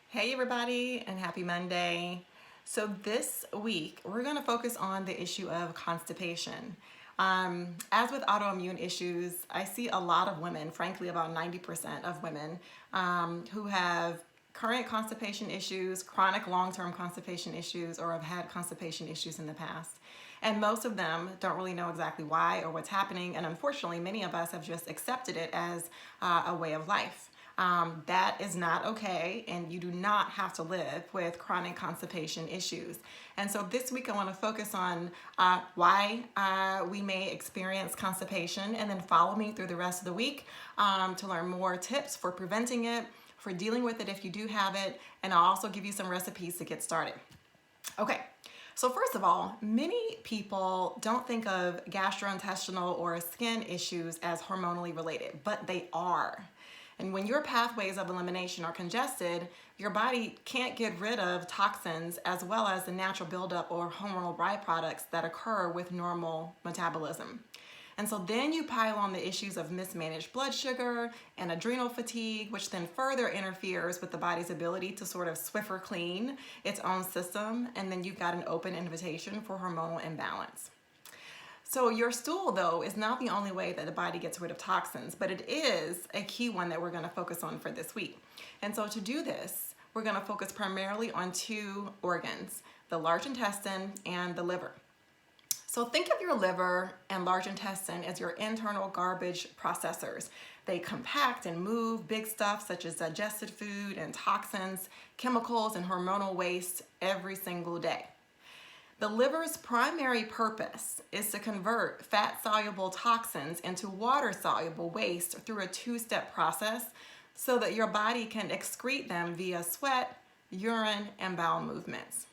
Hey everybody, and happy Monday. So this week we're going to focus on the issue of constipation. As with autoimmune issues, I see a lot of women, frankly about 90% of women, who have current constipation issues, chronic long-term constipation issues, or have had constipation issues in the past. And most of them don't really know exactly why or what's happening, and unfortunately many of us have just accepted it as a way of life. That is not okay, and you do not have to live with chronic constipation issues. And so this week I want to focus on why we may experience constipation, and then follow me through the rest of the week to learn more tips for preventing it, for dealing with it if you do have it, and I'll also give you some recipes to get started. Okay. So first of all, many people don't think of gastrointestinal or skin issues as hormonally related, but they are. And when your pathways of elimination are congested, your body can't get rid of toxins as well as the natural buildup or hormonal byproducts that occur with normal metabolism. And so then you pile on the issues of mismanaged blood sugar and adrenal fatigue, which then further interferes with the body's ability to sort of Swiffer clean its own system. And then you've got an open invitation for hormonal imbalance. So your stool, though, is not the only way that the body gets rid of toxins, but it is a key one that we're going to focus on for this week. And so to do this, we're going to focus primarily on two organs, the large intestine and the liver. So think of your liver and large intestine as your internal garbage processors. They compact and move big stuff such as digested food and toxins, chemicals, and hormonal waste every single day. The liver's primary purpose is to convert fat-soluble toxins into water-soluble waste through a two-step process so that your body can excrete them via sweat, urine, and bowel movements.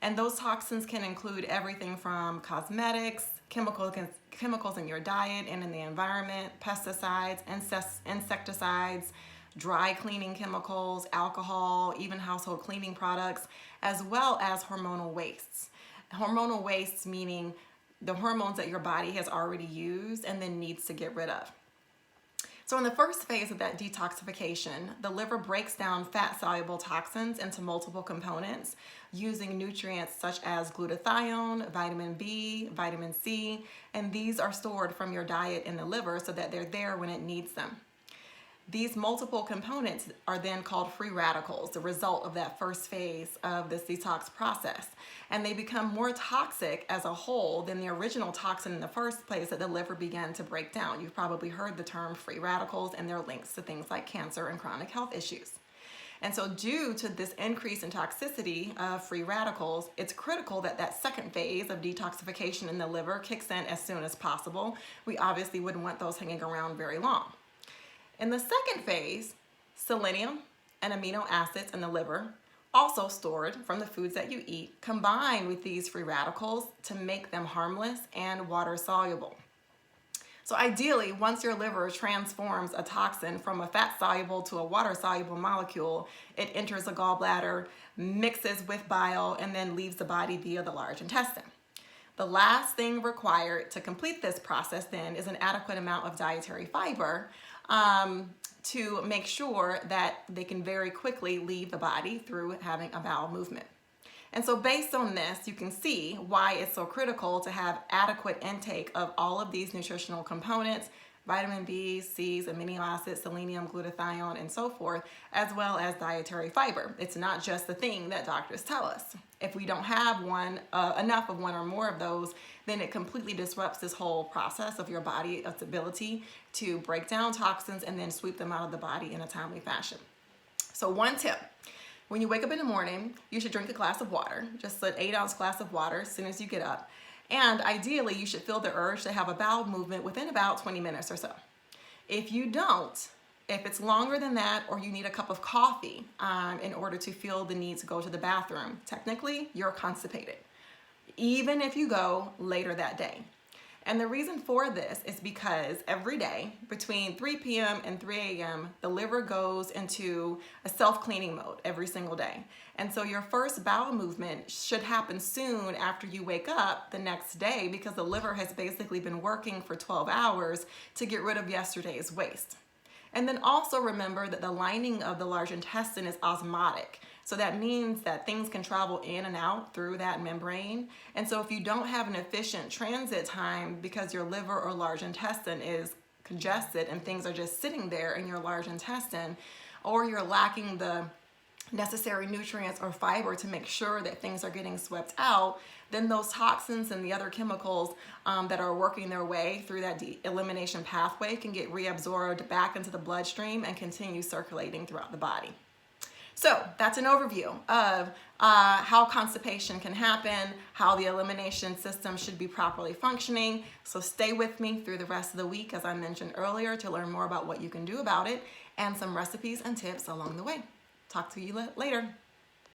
And those toxins can include everything from cosmetics, chemicals in your diet and in the environment, pesticides, insecticides, dry cleaning chemicals, alcohol, even household cleaning products, as well as hormonal wastes. Hormonal wastes meaning the hormones that your body has already used and then needs to get rid of. So in the first phase of that detoxification, the liver breaks down fat-soluble toxins into multiple components using nutrients such as glutathione, vitamin B, vitamin C, and these are stored from your diet in the liver so that they're there when it needs them. These multiple components are then called free radicals, the result of that first phase of this detox process. And they become more toxic as a whole than the original toxin in the first place that the liver began to break down. You've probably heard the term free radicals and their links to things like cancer and chronic health issues. And so due to this increase in toxicity of free radicals, it's critical that that second phase of detoxification in the liver kicks in as soon as possible. We obviously wouldn't want those hanging around very long. In the second phase, selenium and amino acids in the liver, also stored from the foods that you eat, combine with these free radicals to make them harmless and water soluble. So ideally, once your liver transforms a toxin from a fat-soluble to a water-soluble molecule, it enters the gallbladder, mixes with bile, and then leaves the body via the large intestine. The last thing required to complete this process then is an adequate amount of dietary fiber to make sure that they can very quickly leave the body through having a bowel movement. And so based on this, you can see why it's so critical to have adequate intake of all of these nutritional components, vitamin B, C's, amino acids, selenium, glutathione, and so forth, as well as dietary fiber. It's not just the thing that doctors tell us. If we don't have enough of one or more of those, then it completely disrupts this whole process of your body's ability to break down toxins and then sweep them out of the body in a timely fashion. So one tip, when you wake up in the morning, you should drink a glass of water, just an 8-ounce glass of water as soon as you get up. And ideally, you should feel the urge to have a bowel movement within about 20 minutes or so. If you don't, if it's longer than that, or you need a cup of coffee in order to feel the need to go to the bathroom, technically, you're constipated, even if you go later that day. And the reason for this is because every day between 3 p.m. and 3 a.m., the liver goes into a self-cleaning mode every single day. And so your first bowel movement should happen soon after you wake up the next day because the liver has basically been working for 12 hours to get rid of yesterday's waste. And then also remember that the lining of the large intestine is osmotic. So that means that things can travel in and out through that membrane. And so if you don't have an efficient transit time because your liver or large intestine is congested and things are just sitting there in your large intestine, or you're lacking the necessary nutrients or fiber to make sure that things are getting swept out, then those toxins and the other chemicals that are working their way through that elimination pathway can get reabsorbed back into the bloodstream and continue circulating throughout the body. So that's an overview of how constipation can happen, how the elimination system should be properly functioning. So stay with me through the rest of the week, as I mentioned earlier, to learn more about what you can do about it and some recipes and tips along the way. Talk to you later.